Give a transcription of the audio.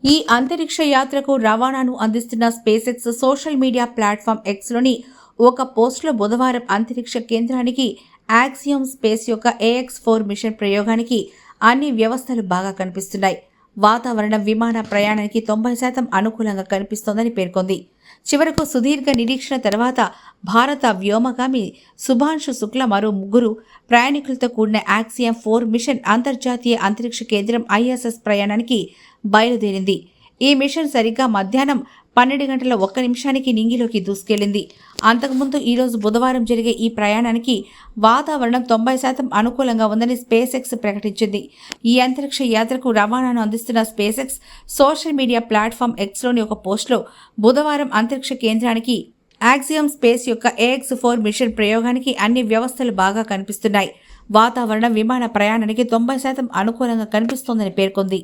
ఈ అంతరిక్ష యాత్రకు రవాణాను అందిస్తున్న స్పేస్ సోషల్ మీడియా ప్లాట్ఫామ్ ఎక్స్లోని ఒక పోస్టులో బుధవారం అంతరిక్ష కేంద్రానికి యాక్సియం స్పేస్ యొక్క AX4 మిషన్ ప్రయోగానికి అన్ని వ్యవస్థలు బాగా కనిపిస్తున్నాయి. వాతావరణం విమాన ప్రయాణానికి 90% అనుకూలంగా కనిపిస్తోందని పేర్కొంది. చివరకు సుదీర్ఘ నిరీక్షణ తర్వాత భారత వ్యోమగామి శుభాంశు శుక్ల మరో 3 ప్రయాణికులతో కూడిన యాక్సియం 4 మిషన్ అంతర్జాతీయ అంతరిక్ష కేంద్రం ISS ప్రయాణానికి బయలుదేరింది. ఈ మిషన్ సరిగ్గా మధ్యాహ్నం 12:01 నింగిలోకి దూసుకెళ్లింది. అంతకుముందు ఈరోజు బుధవారం జరిగే ఈ ప్రయాణానికి వాతావరణం 90% అనుకూలంగా ఉందని స్పేస్ ప్రకటించింది. ఈ అంతరిక్ష యాత్రకు రవాణాను అందిస్తున్న స్పేస్ సోషల్ మీడియా ప్లాట్ఫామ్ ఎక్స్లోని ఒక పోస్టులో బుధవారం అంతరిక్ష కేంద్రానికి యాక్సియం స్పేస్ యొక్క AX4 మిషన్ ప్రయోగానికి అన్ని వ్యవస్థలు బాగా కనిపిస్తున్నాయి. వాతావరణం విమాన ప్రయాణానికి 90% అనుకూలంగా కనిపిస్తోందని పేర్కొంది.